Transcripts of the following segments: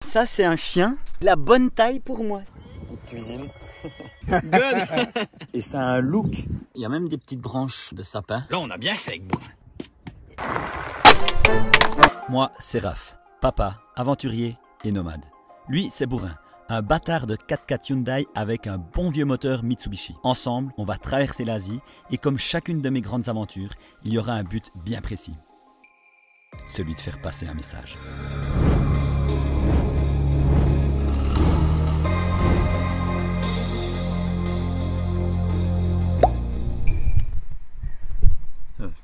Ça c'est un chien, la bonne taille pour moi. Cuisine. Good. Et ça a un look. Il y a même des petites branches de sapin. Là, on a bien fait avec Bourrin. Moi, c'est Raph, papa, aventurier et nomade. Lui, c'est Bourrin, un bâtard de 4x4 Hyundai avec un bon vieux moteur Mitsubishi. Ensemble, on va traverser l'Asie et comme chacune de mes grandes aventures, il y aura un but bien précis. Celui de faire passer un message.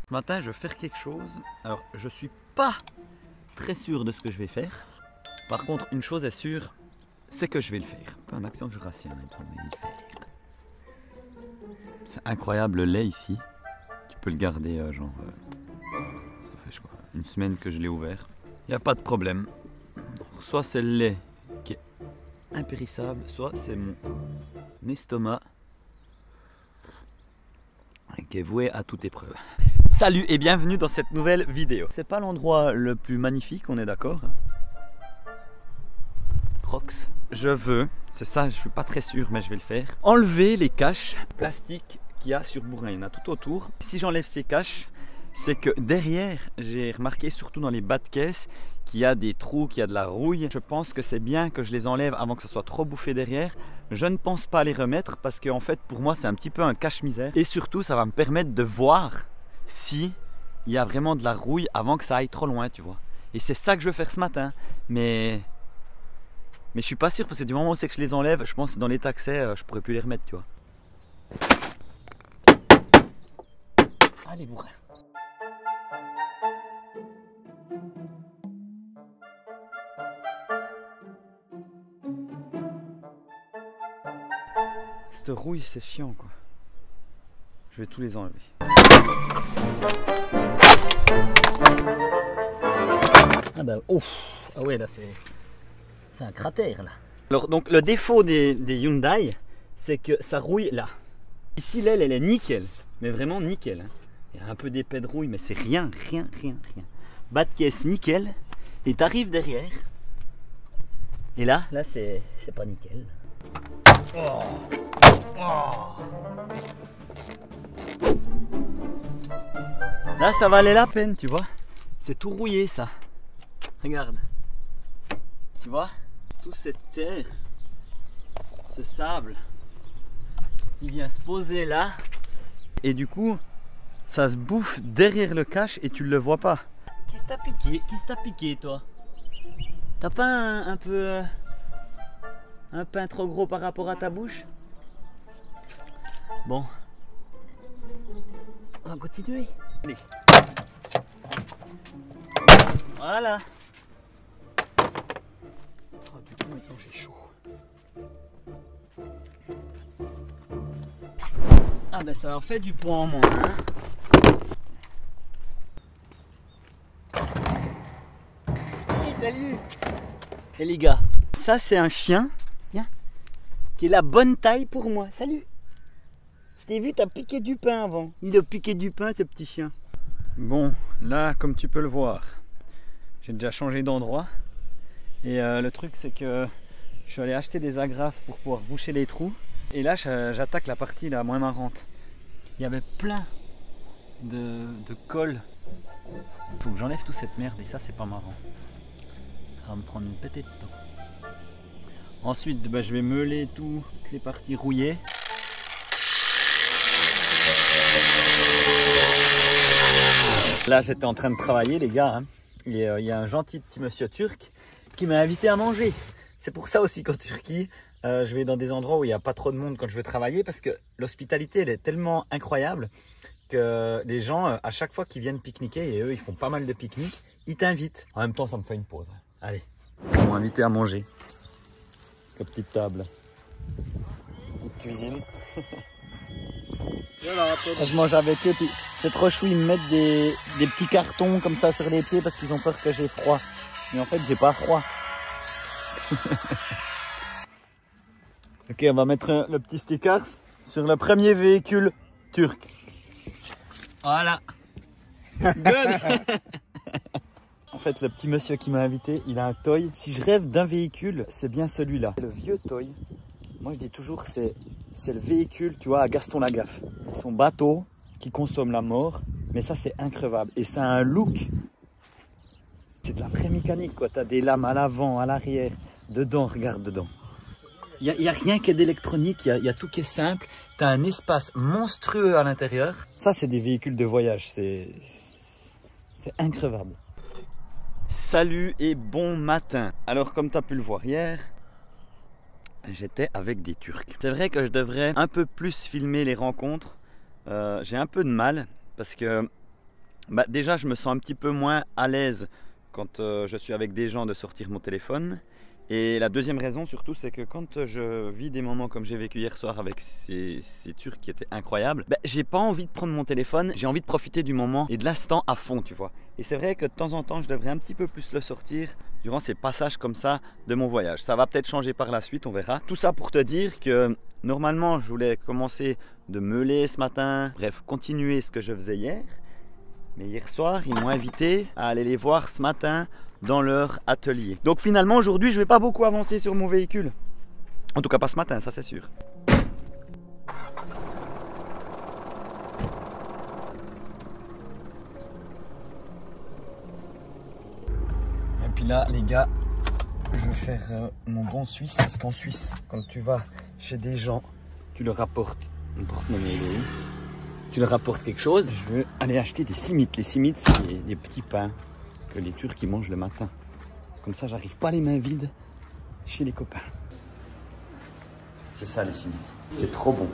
Ce matin, je vais faire quelque chose. Alors, je suis pas très sûr de ce que je vais faire. Par contre, une chose est sûre, c'est que je vais le faire. Un accent jurassien, il me semble, il le faire. C'est incroyable le lait ici. Tu peux le garder, ça fait je crois une semaine que je l'ai ouvert. Il n'y a pas de problème. Soit c'est le lait qui est impérissable, soit c'est mon estomac qui est voué à toute épreuve. Salut et bienvenue dans cette nouvelle vidéo. C'est pas l'endroit le plus magnifique, on est d'accord? Crocs. Je veux, c'est ça, je suis pas très sûr mais je vais le faire, enlever les caches plastiques qu'il y a sur Bourrin. Il y en a tout autour. Si j'enlève ces caches, c'est que derrière, j'ai remarqué surtout dans les bas de caisse qu'il y a des trous, qu'il y a de la rouille. Je pense que c'est bien que je les enlève avant que ça soit trop bouffé derrière. Je ne pense pas les remettre parce que en fait pour moi c'est un petit peu un cache-misère. Et surtout ça va me permettre de voir si il y a vraiment de la rouille avant que ça aille trop loin, tu vois. Et c'est ça que je veux faire ce matin. Mais je suis pas sûr parce que du moment où c'est que je les enlève, je pense que dans l'état que c'est, je pourrais plus les remettre, tu vois. Allez Bourrin. Cette rouille c'est chiant quoi. Je vais tous les enlever. Ah bah ouf. Ah ouais là c'est un cratère là. Alors donc le défaut des Hyundai, c'est que ça rouille là. Ici l'aile elle est nickel, mais vraiment nickel. Hein. Il y a un peu d'épais de rouille mais c'est rien. Bas de caisse nickel. Et t'arrives derrière. Et là c'est pas nickel. Là ça valait la peine, tu vois. C'est tout rouillé ça. Regarde. Tu vois, toute cette terre, ce sable, il vient se poser là. Et du coup, ça se bouffe derrière le cache et tu le vois pas. Qu'est-ce que t'as piqué? Qu'est-ce que t'as piqué toi? T'as pas un peu... un pain trop gros par rapport à ta bouche? Bon. On va continuer. Allez. Voilà. Oh, du coup, maintenant j'ai chaud. Ah ben ça en fait du poids en moins. Hein. Hey, salut. Et les gars, ça c'est un chien. Qui est la bonne taille pour moi. Salut. Je t'ai vu, t'as piqué du pain avant. Il a piqué du pain ce petit chien. Bon, là comme tu peux le voir, j'ai déjà changé d'endroit. Et le truc c'est que je suis allé acheter des agrafes pour pouvoir boucher les trous. Et là j'attaque la partie la moins marrante. Il y avait plein de colle. Il faut que j'enlève toute cette merde et ça c'est pas marrant. Ça va me prendre une pétée de temps. Ensuite, bah, je vais meuler toutes les parties rouillées. Là, j'étais en train de travailler, les gars. Hein, et il y a un gentil petit monsieur turc qui m'a invité à manger. C'est pour ça aussi qu'en Turquie, je vais dans des endroits où il n'y a pas trop de monde quand je veux travailler parce que l'hospitalité, elle est tellement incroyable que les gens, à chaque fois qu'ils viennent pique-niquer, et eux, ils font pas mal de pique-niques, ils t'invitent. En même temps, ça me fait une pause. Allez, ils m'ont invité à manger. La petite table. Petite cuisine. Je mange avec eux, puis c'est trop chou, ils me mettent des petits cartons comme ça sur les pieds parce qu'ils ont peur que j'ai froid. Mais en fait, j'ai pas froid. Ok, on va mettre le petit sticker sur le premier véhicule turc. Voilà. Good. En fait, le petit monsieur qui m'a invité, il a un toy. Si je rêve d'un véhicule, c'est bien celui-là. Le vieux toy. Moi, je dis toujours que c'est le véhicule, tu vois, à Gaston Lagaffe. Son bateau qui consomme la mort. Mais ça, c'est increvable. Et ça a un look. C'est de la vraie mécanique, quoi. Tu as des lames à l'avant, à l'arrière. Dedans, regarde dedans. Il n'y a rien qui est d'électronique, il y a tout qui est simple. Tu as un espace monstrueux à l'intérieur. Ça, c'est des véhicules de voyage. C'est increvable. Salut et bon matin. Alors, comme tu as pu le voir hier, j'étais avec des Turcs. C'est vrai que je devrais un peu plus filmer les rencontres. J'ai un peu de mal parce que déjà, je me sens un petit peu moins à l'aise quand je suis avec des gens de sortir mon téléphone. Et la deuxième raison surtout, c'est que quand je vis des moments comme j'ai vécu hier soir avec ces Turcs qui étaient incroyables, j'ai pas envie de prendre mon téléphone, j'ai envie de profiter du moment et de l'instant à fond, tu vois. Et c'est vrai que de temps en temps, je devrais un petit peu plus le sortir durant ces passages comme ça de mon voyage. Ça va peut-être changer par la suite, on verra. Tout ça pour te dire que normalement, je voulais commencer de meuler ce matin, bref, continuer ce que je faisais hier. Mais hier soir, ils m'ont invité à aller les voir ce matin dans leur atelier. Donc finalement, aujourd'hui, je ne vais pas beaucoup avancer sur mon véhicule. En tout cas, pas ce matin, ça c'est sûr. Et puis là, les gars, je vais faire mon bon suisse. Parce qu'en Suisse, quand tu vas chez des gens, tu leur apportes une porte-monnaie. Tu leur apportes quelque chose. Je veux aller acheter des simites. Les simites, c'est des petits pains que les Turcs ils mangent le matin. Comme ça, j'arrive pas les mains vides chez les copains. C'est ça les simites. C'est trop bon.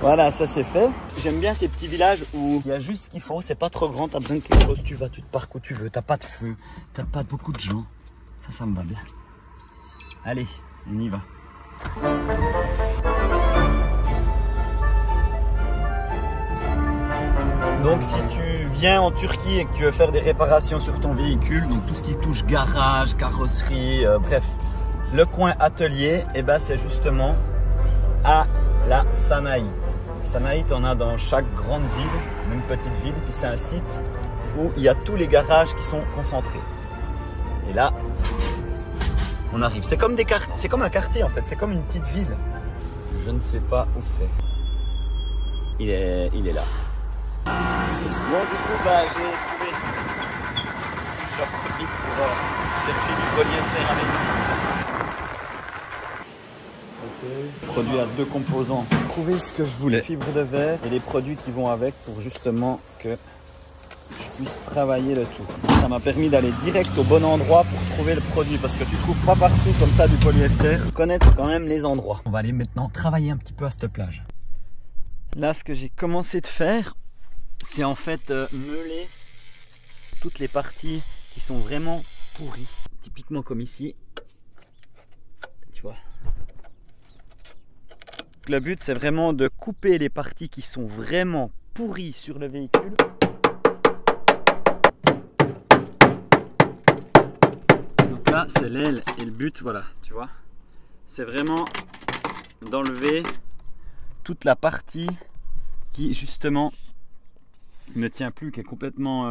Voilà, ça c'est fait. J'aime bien ces petits villages où il y a juste ce qu'il faut. C'est pas trop grand. T'as besoin de quelque chose. Tu vas, tu te parques où tu veux. T'as pas de feu. T'as pas beaucoup de gens. Ça me va bien. Allez, on y va. Donc si tu viens en Turquie et que tu veux faire des réparations sur ton véhicule, donc tout ce qui touche garage, carrosserie, bref, le coin atelier, et c'est justement à la Sanaï. Sanaï, tu en as dans chaque grande ville, même petite ville, puis c'est un site où il y a tous les garages qui sont concentrés. Et là, on arrive. C'est comme un quartier en fait, c'est comme une petite ville. Je ne sais pas où c'est. Il est là. Bon, du coup, j'ai trouvé. J'en profite pour chercher du polyester avec nous. Produit à 2 composants. Trouver ce que je voulais. Fibre de verre et les produits qui vont avec pour justement que je puisse travailler le tout. Ça m'a permis d'aller direct au bon endroit pour trouver le produit parce que tu trouves pas partout comme ça du polyester. Connaître quand même les endroits. On va aller maintenant travailler un petit peu à cette plage. Là, ce que j'ai commencé de faire, c'est en fait meuler toutes les parties qui sont vraiment pourries. Typiquement comme ici. Tu vois. Le but, c'est vraiment de couper les parties qui sont vraiment pourries sur le véhicule. Donc là, c'est l'aile et le but, voilà, tu vois. C'est vraiment d'enlever toute la partie qui, justement, ne tient plus, qui est complètement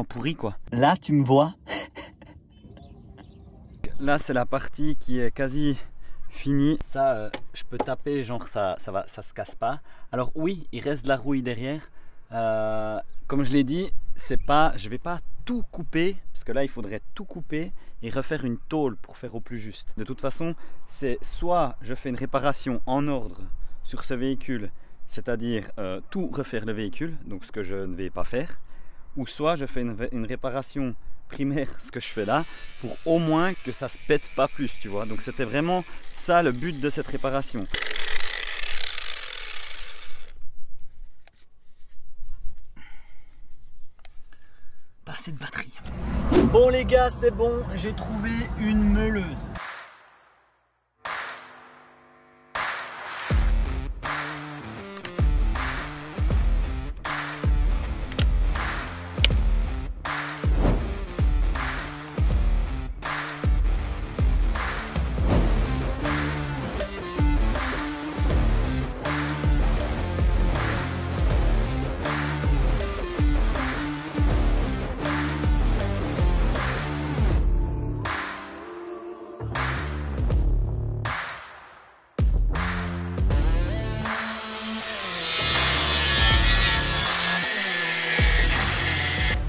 pourri quoi. Là tu me vois. Là c'est la partie qui est quasi finie. Ça je peux taper genre ça se casse pas. Alors oui, il reste de la rouille derrière. Comme je l'ai dit, je vais pas tout couper parce que là il faudrait tout couper et refaire une tôle pour faire au plus juste. De toute façon, c'est soit je fais une réparation en ordre sur ce véhicule, c'est-à-dire tout refaire le véhicule, donc ce que je ne vais pas faire, ou soit je fais une réparation primaire, ce que je fais là, pour au moins que ça se pète pas plus, tu vois. Donc c'était vraiment ça le but de cette réparation. Pas assez de batterie. Bon les gars, c'est bon, j'ai trouvé une meuleuse.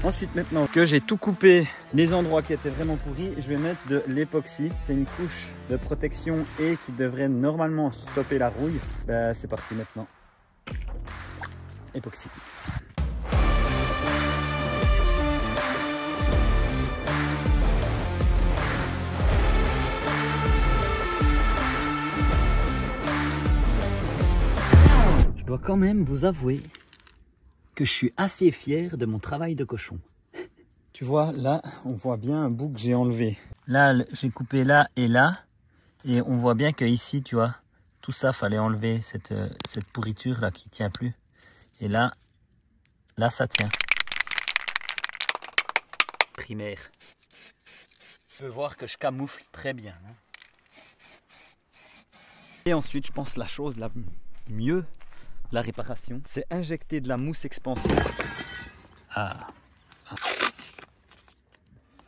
Ensuite, maintenant que j'ai tout coupé, les endroits qui étaient vraiment pourris, je vais mettre de l'époxy. C'est une couche de protection et qui devrait normalement stopper la rouille. Ben, c'est parti maintenant. Époxy. Je dois quand même vous avouer que je suis assez fier de mon travail de cochon. Tu vois, là, on voit bien un bout que j'ai enlevé. Là, j'ai coupé là, et on voit bien que ici, tu vois, tout ça, fallait enlever cette pourriture là qui tient plus. Et là, ça tient. Primaire. Tu peux voir que je camoufle très bien. Hein. Et ensuite, je pense la chose la mieux, la réparation, c'est injecter de la mousse expansive. Ah.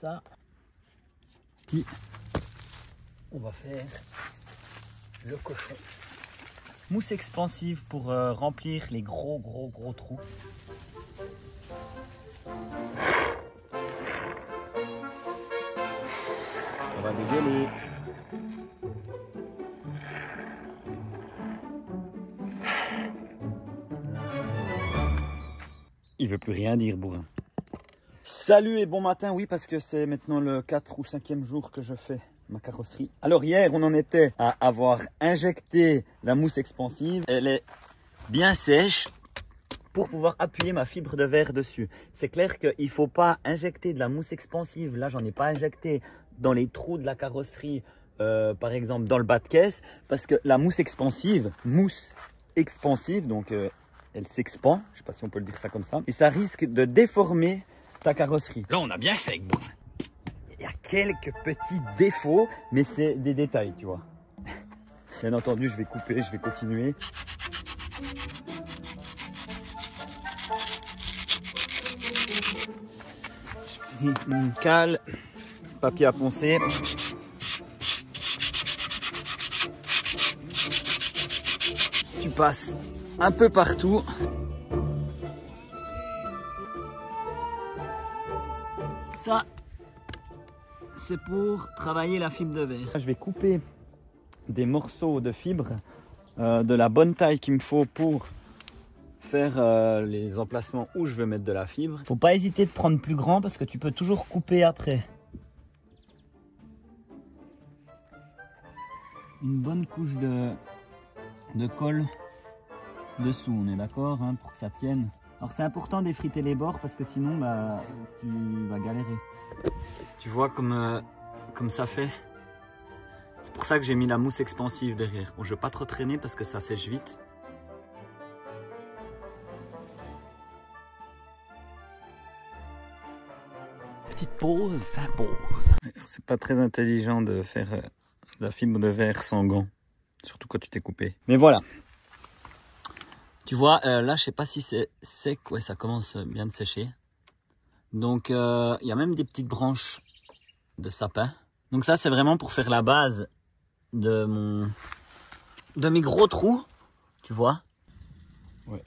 Ça. On va faire le cochon. Mousse expansive pour remplir les gros trous. On va dégueuler. Il veut plus rien dire, bourrin. Salut et bon matin, oui, parce que c'est maintenant le 4 ou 5e jour que je fais ma carrosserie. Alors hier, on en était à avoir injecté la mousse expansive. Elle est bien sèche pour pouvoir appuyer ma fibre de verre dessus. C'est clair qu'il ne faut pas injecter de la mousse expansive. Là, j'en ai pas injecté dans les trous de la carrosserie, par exemple dans le bas de caisse, parce que la mousse expansive, donc elle s'expand, je ne sais pas si on peut le dire ça comme ça, et ça risque de déformer ta carrosserie. Là, on a bien fait avec bourrin. Il y a quelques petits défauts, mais c'est des détails, tu vois. Bien entendu, je vais couper, je vais continuer. J'ai pris une cale, papier à poncer. Tu passes un peu partout. Ça, c'est pour travailler la fibre de verre. Je vais couper des morceaux de fibre de la bonne taille qu'il me faut pour faire les emplacements où je veux mettre de la fibre. Faut pas hésiter de prendre plus grand parce que tu peux toujours couper après. Une bonne couche de colle dessous, on est d'accord, hein, pour que ça tienne. Alors c'est important d'effriter les bords parce que sinon bah, tu vas galérer. Tu vois comme ça fait. C'est pour ça que j'ai mis la mousse expansive derrière. Bon, je ne vais pas trop traîner parce que ça sèche vite. Petite pause s'impose. C'est pas très intelligent de faire de la fibre de verre sans gants. Surtout quand tu t'es coupé. Mais voilà. Tu vois, là, je sais pas si c'est sec. Ouais, ça commence bien de sécher. Donc, il y a même des petites branches de sapin. Donc ça, c'est vraiment pour faire la base de mes gros trous. Tu vois. Ouais.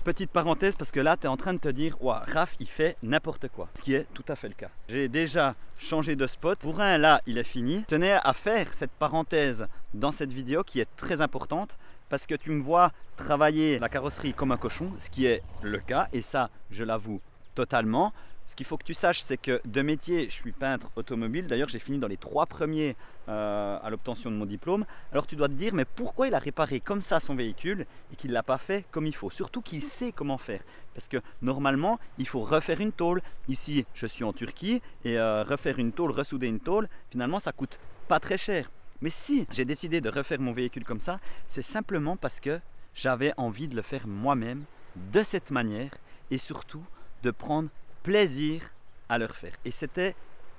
Petite parenthèse, parce que là, tu es en train de te dire, ouais, Raph, il fait n'importe quoi. Ce qui est tout à fait le cas. J'ai déjà changé de spot. Pour un, là, il est fini. Je tenais à faire cette parenthèse dans cette vidéo qui est très importante. Parce que tu me vois travailler la carrosserie comme un cochon, ce qui est le cas, et ça, je l'avoue totalement. Ce qu'il faut que tu saches, c'est que de métier, je suis peintre automobile. D'ailleurs, j'ai fini dans les 3 premiers à l'obtention de mon diplôme. Alors tu dois te dire, mais pourquoi il a réparé comme ça son véhicule et qu'il ne l'a pas fait comme il faut? Surtout qu'il sait comment faire. Parce que normalement, il faut refaire une tôle. Ici, je suis en Turquie, et refaire une tôle, ressouder une tôle, finalement, ça coûte pas très cher. Mais si j'ai décidé de refaire mon véhicule comme ça, c'est simplement parce que j'avais envie de le faire moi-même, de cette manière, et surtout de prendre plaisir à le refaire. Et c'était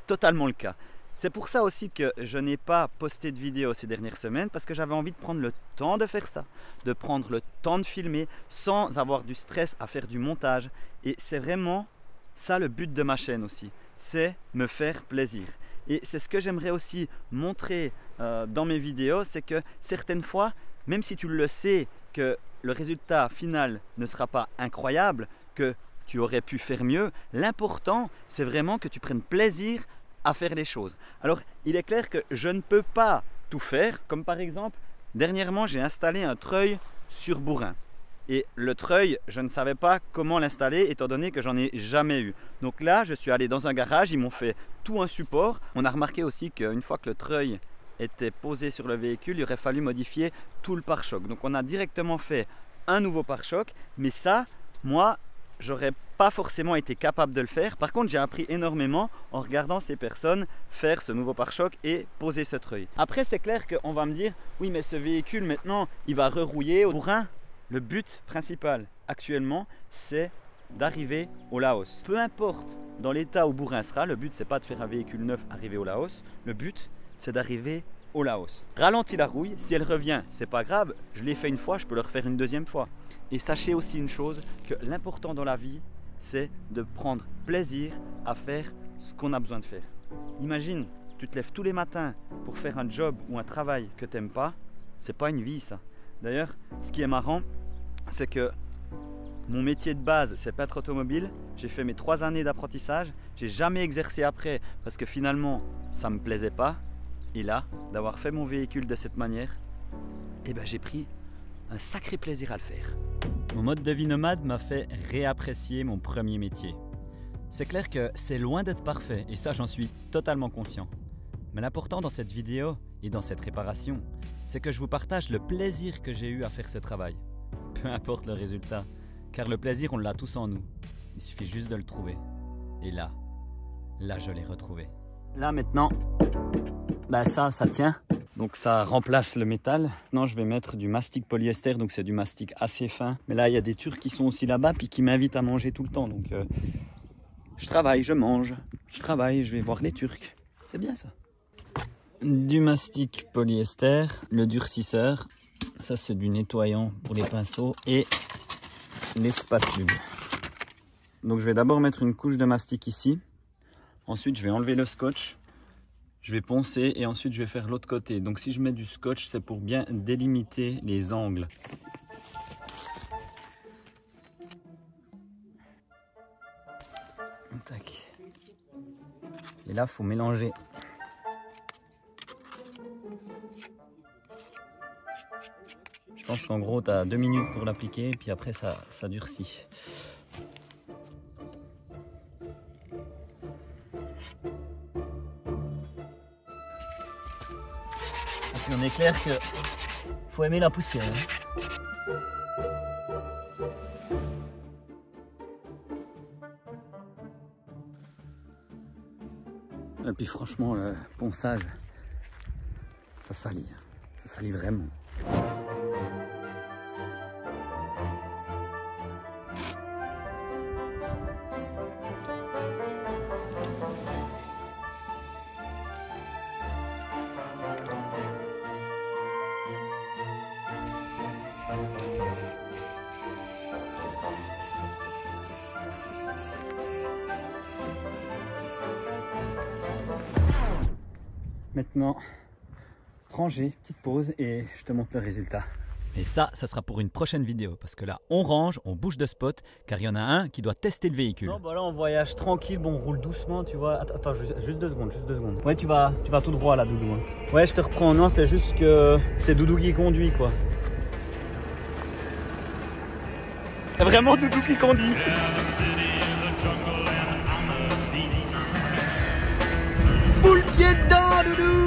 totalement le cas. C'est pour ça aussi que je n'ai pas posté de vidéo ces dernières semaines, parce que j'avais envie de prendre le temps de faire ça, de prendre le temps de filmer sans avoir du stress à faire du montage. Et c'est vraiment ça le but de ma chaîne aussi, c'est me faire plaisir. Et c'est ce que j'aimerais aussi montrer dans mes vidéos, c'est que certaines fois, même si tu le sais que le résultat final ne sera pas incroyable, que tu aurais pu faire mieux. L'important, c'est vraiment que tu prennes plaisir à faire les choses. Alors, il est clair que je ne peux pas tout faire, comme par exemple, dernièrement, j'ai installé un treuil sur bourrin. Et le treuil, je ne savais pas comment l'installer étant donné que j'en ai jamais eu. Donc là, je suis allé dans un garage, ils m'ont fait tout un support. On a remarqué aussi qu'une fois que le treuil était posé sur le véhicule, il aurait fallu modifier tout le pare-choc. Donc on a directement fait un nouveau pare-choc, mais ça, moi, j'aurais pas forcément été capable de le faire. Par contre, j'ai appris énormément en regardant ces personnes faire ce nouveau pare-choc et poser ce treuil. Après, c'est clair qu'on va me dire, oui, mais ce véhicule maintenant, il va rerouiller au bourrin. Le but principal actuellement, c'est d'arriver au Laos. Peu importe dans l'état où bourrin sera, le but c'est pas de faire un véhicule neuf arriver au Laos, le but c'est d'arriver au Laos. Ralentis la rouille, si elle revient, c'est pas grave, je l'ai fait une fois, je peux le refaire une deuxième fois. Et sachez aussi une chose, que l'important dans la vie, c'est de prendre plaisir à faire ce qu'on a besoin de faire. Imagine, tu te lèves tous les matins pour faire un job ou un travail que tu n'aimes pas, c'est pas une vie ça. D'ailleurs, ce qui est marrant, c'est que mon métier de base, c'est peintre automobile. J'ai fait mes 3 années d'apprentissage. J'ai jamais exercé après parce que finalement, ça me plaisait pas. Et là, d'avoir fait mon véhicule de cette manière, eh ben, j'ai pris un sacré plaisir à le faire. Mon mode de vie nomade m'a fait réapprécier mon premier métier. C'est clair que c'est loin d'être parfait et ça, j'en suis totalement conscient. Mais l'important dans cette vidéo et dans cette réparation, c'est que je vous partage le plaisir que j'ai eu à faire ce travail. Peu importe le résultat, car le plaisir, on l'a tous en nous. Il suffit juste de le trouver. Et là, je l'ai retrouvé. Là maintenant, ça tient. Donc ça remplace le métal. Maintenant, je vais mettre du mastic polyester, donc c'est du mastic assez fin. Mais là, il y a des Turcs qui sont aussi là-bas, puis qui m'invitent à manger tout le temps. Donc je travaille, je mange, je travaille, je vais voir les Turcs. C'est bien ça. Du mastic polyester, le durcisseur, ça c'est du nettoyant pour les pinceaux et les spatules. Donc je vais d'abord mettre une couche de mastic ici, ensuite je vais enlever le scotch, je vais poncer et ensuite je vais faire l'autre côté. Donc si je mets du scotch, c'est pour bien délimiter les angles. Tac. Et là il faut mélanger. Je pense qu'en gros, tu as 2 minutes pour l'appliquer, puis après, ça durcit. Et puis on est clair que faut aimer la poussière. Et puis franchement, le ponçage, ça salit vraiment. Maintenant, ranger, petite pause et je te montre le résultat. Et ça sera pour une prochaine vidéo parce que là, on range, on bouge de spot car il y en a un qui doit tester le véhicule. Non, bah là, on voyage tranquille, bon, on roule doucement, tu vois. Attends, juste 2 secondes, Ouais, tu vas tout droit là, Doudou. Ouais, je te reprends. Non, c'est juste que c'est Doudou qui conduit, quoi. C'est vraiment Doudou qui conduit. Full pied dedans, Doudou.